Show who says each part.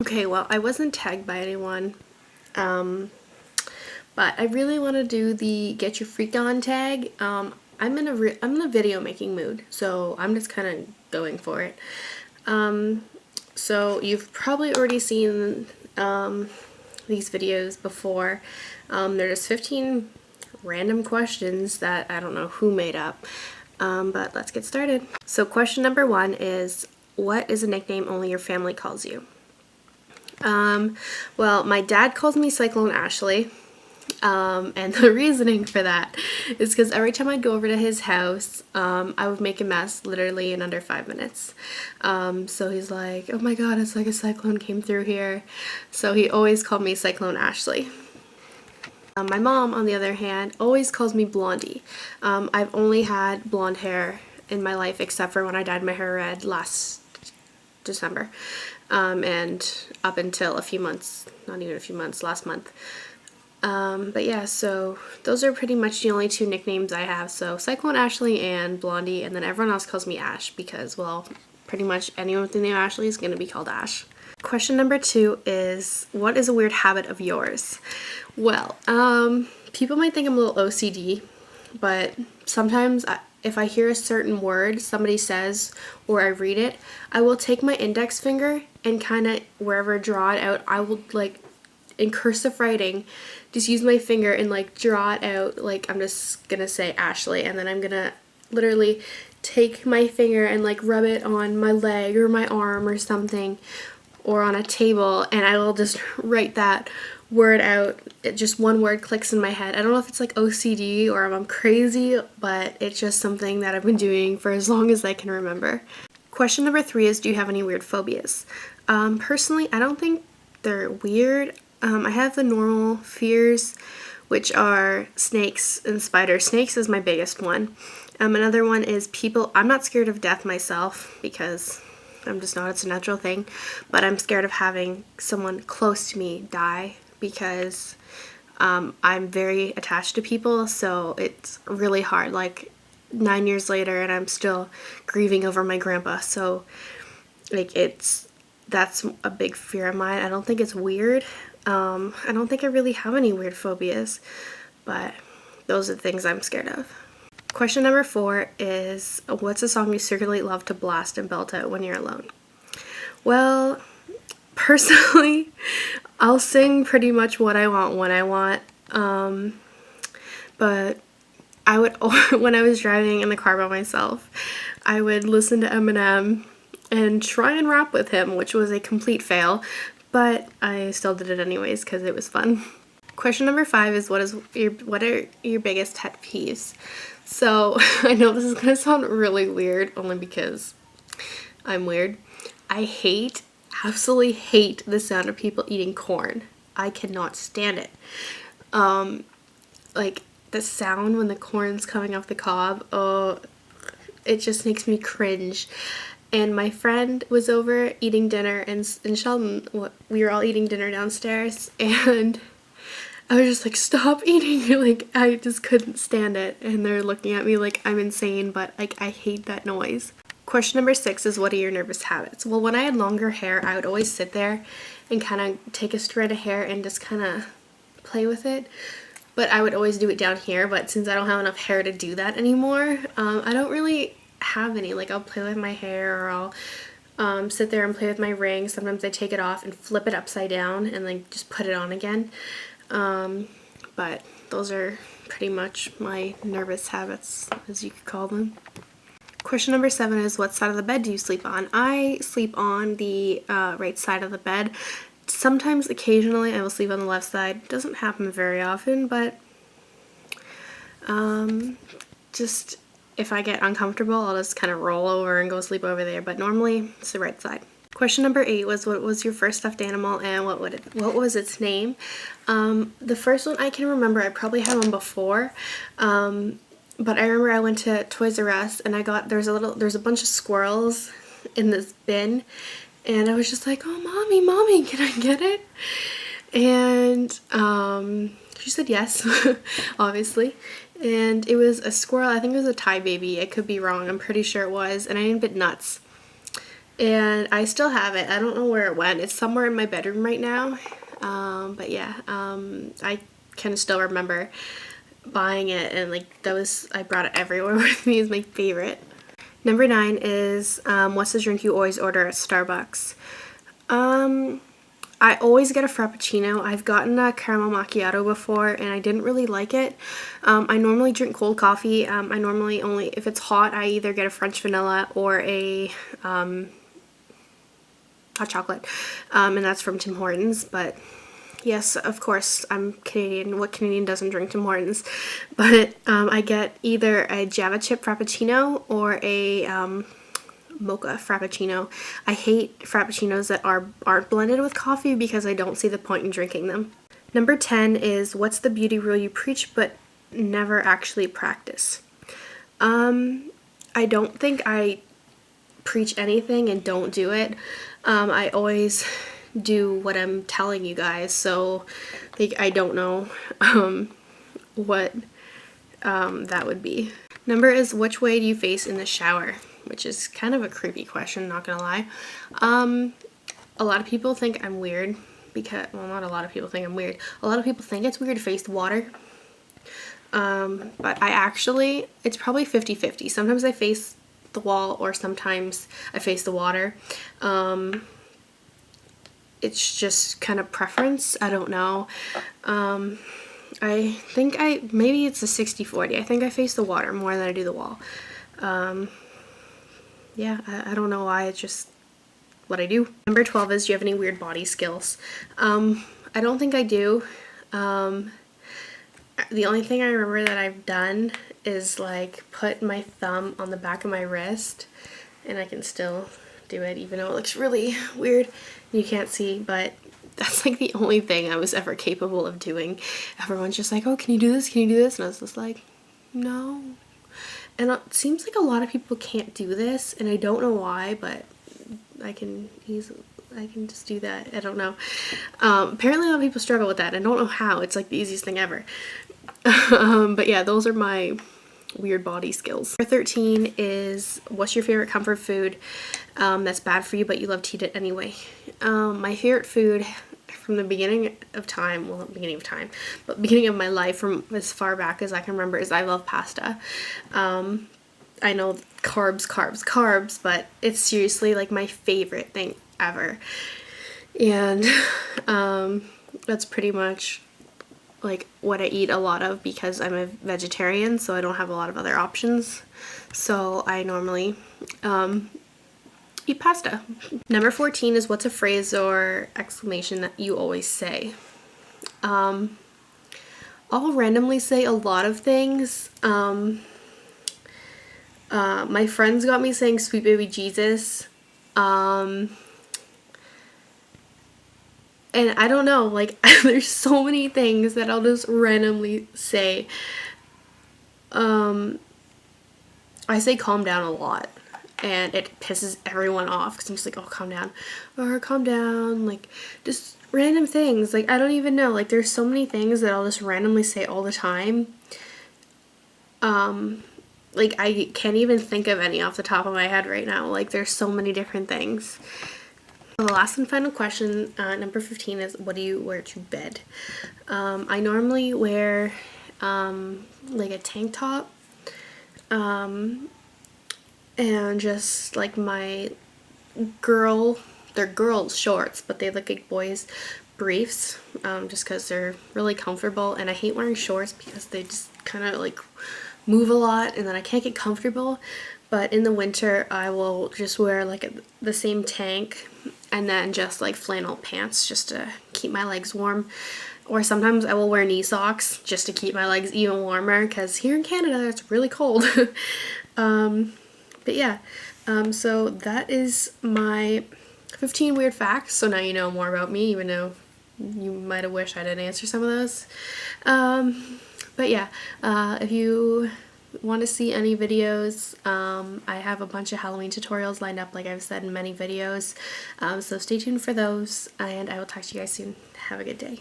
Speaker 1: Okay, well, I wasn't tagged by anyone, but I really want to do the Get Your Freak On tag. I'm in a video making mood, so I'm just kind of going for it. So you've probably already seen these videos before. They're just 15 random questions that I don't know who made up, but let's get started. So question number 1 is, what is a nickname only your family calls you? Well, my dad calls me Cyclone Ashley. And the reasoning for that is because every time I'd go over to his house, I would make a mess literally in under 5 minutes. So he's like, oh my god, it's like a cyclone came through here. So he always called me Cyclone Ashley. My mom, on the other hand, always calls me Blondie. I've only had blonde hair in my life except for when I dyed my hair red last December. And up until a few months, not even a few months, last month. But yeah, so those are pretty much the only 2 nicknames I have. So Cyclone Ashley and Blondie, and then everyone else calls me Ash because, well, pretty much anyone with the name Ashley is going to be called Ash. Question number 2 is, what is a weird habit of yours? Well, people might think I'm a little OCD, but sometimes if I hear a certain word somebody says or I read it, I will take my index finger and kind of wherever draw it out. I will like in cursive writing just use my finger and like draw it out, like I'm just gonna say Ashley, and then I'm gonna literally take my finger and like rub it on my leg or my arm or something or on a table, and I will just write that word out. Just one word clicks in my head. I don't know if it's like OCD or if I'm crazy, but it's just something that I've been doing for as long as I can remember. Question number 3 is, do you have any weird phobias? Personally, I don't think they're weird. I have the normal fears, which are snakes and spiders. Snakes is my biggest one. Another one is people. I'm not scared of death myself because I'm just not. It's a natural thing. But I'm scared of having someone close to me die because I'm very attached to people, so it's really hard. Like 9 years later and I'm still grieving over my grandpa. So like that's a big fear of mine. I don't think it's weird. I don't think I really have any weird phobias, but those are the things I'm scared of. Question number 4 is, what's a song you secretly love to blast and belt out when you're alone? Well, personally, I'll sing pretty much what I want when I want, but I would, when I was driving in the car by myself, I would listen to Eminem and try and rap with him, which was a complete fail, but I still did it anyways because it was fun. Question number 5 is, what are your biggest pet peeves? So I know this is gonna sound really weird only because I'm weird. I absolutely hate the sound of people eating corn. I cannot stand it. Like the sound when the corn's coming off the cob, oh, it just makes me cringe. And my friend was over eating dinner in Sheldon. We were all eating dinner downstairs, and I was just like, stop eating. Like, I just couldn't stand it. And they're looking at me like I'm insane, but like I hate that noise. Question number 6 is, what are your nervous habits? Well, when I had longer hair, I would always sit there and kind of take a strand of hair and just kind of play with it. But I would always do it down here, but since I don't have enough hair to do that anymore, I don't really have any. Like, I'll play with my hair, or I'll sit there and play with my ring. Sometimes I take it off and flip it upside down and like just put it on again. But those are pretty much my nervous habits, as you could call them. Question number 7 is, what side of the bed do you sleep on? I sleep on the right side of the bed. Sometimes, occasionally, I will sleep on the left side. It doesn't happen very often, but just if I get uncomfortable, I'll just kind of roll over and go sleep over there. But normally, it's the right side. Question number 8 was, what was your first stuffed animal and what was its name? The first one I can remember, I probably had one before, but I remember I went to Toys R Us and there's a bunch of squirrels in this bin, and I was just like, oh, mommy, can I get it? And she said yes, obviously. And it was a squirrel. I think it was a Thai baby. I could be wrong. I'm pretty sure it was. And I named it Nuts. and I still have it. I don't know where it went. It's somewhere in my bedroom right now. But yeah, I can still remember buying it, and like I brought it everywhere with me. It's my favorite. Number 9 is what's the drink you always order at Starbucks? I always get a Frappuccino. I've gotten a caramel macchiato before and I didn't really like it. I normally drink cold coffee. I normally only, if it's hot, I either get a French vanilla or a hot chocolate, and that's from Tim Hortons. But yes, of course, I'm Canadian. What Canadian doesn't drink Tim Hortons? But I get either a Java chip Frappuccino or a mocha Frappuccino. I hate Frappuccinos that aren't blended with coffee because I don't see the point in drinking them. Number 10 is what's the beauty rule you preach but never actually practice? I don't think I preach anything and don't do it. I always do what I'm telling you guys, so like, I don't know what that would be. Number is which way do you face in the shower? Which is kind of a creepy question, not gonna lie. A lot of people think I'm weird because, well, not a lot of people think I'm weird. A lot of people think it's weird to face the water. But I actually, it's probably 50-50. Sometimes I face the wall or sometimes I face the water. It's just kind of preference. I don't know. I think maybe it's a 60-40. I think I face the water more than I do the wall. Yeah, I don't know why, it's just what I do. Number 12 is do you have any weird body skills? I don't think I do. The only thing I remember that I've done is like put my thumb on the back of my wrist, and I can still do it even though it looks really weird. You can't see, but that's like the only thing I was ever capable of doing. Everyone's just like, oh, can you do this? Can you do this? And I was just like, no. And it seems like a lot of people can't do this, and I don't know why, but I can just do that. I don't know. Apparently a lot of people struggle with that. I don't know how. It's like the easiest thing ever. But yeah, those are my weird body skills. Number 13 is what's your favorite comfort food that's bad for you but you love to eat it anyway? My favorite food from the beginning of time, well, not beginning of time, but beginning of my life, from as far back as I can remember, is I love pasta. I know carbs, but it's seriously like my favorite thing ever. And that's pretty much like what I eat a lot of because I'm a vegetarian, so I don't have a lot of other options. So I normally eat pasta. Number 14 is what's a phrase or exclamation that you always say? I'll randomly say a lot of things. My friends got me saying sweet baby Jesus. And I don't know, like there's so many things that I'll just randomly say. I say calm down a lot. And it pisses everyone off because I'm just like, oh, calm down, or calm down, like just random things. Like I don't even know, like there's so many things that I'll just randomly say all the time. Like I can't even think of any off the top of my head right now. Like there's so many different things. The last and final question, number 15, is what do you wear to bed? I normally wear like a tank top, and just like my they're girls shorts, but they look like boys briefs, just because they're really comfortable. And I hate wearing shorts because they just kind of like move a lot and then I can't get comfortable. But in the winter I will just wear like the same tank and then just like flannel pants just to keep my legs warm. Or sometimes I will wear knee socks just to keep my legs even warmer because here in Canada it's really cold. But yeah, so that is my 15 weird facts. So now you know more about me, even though you might have wished I didn't answer some of those. But yeah, if you want to see any videos, I have a bunch of Halloween tutorials lined up, like I've said in many videos. So stay tuned for those, and I will talk to you guys soon. Have a good day.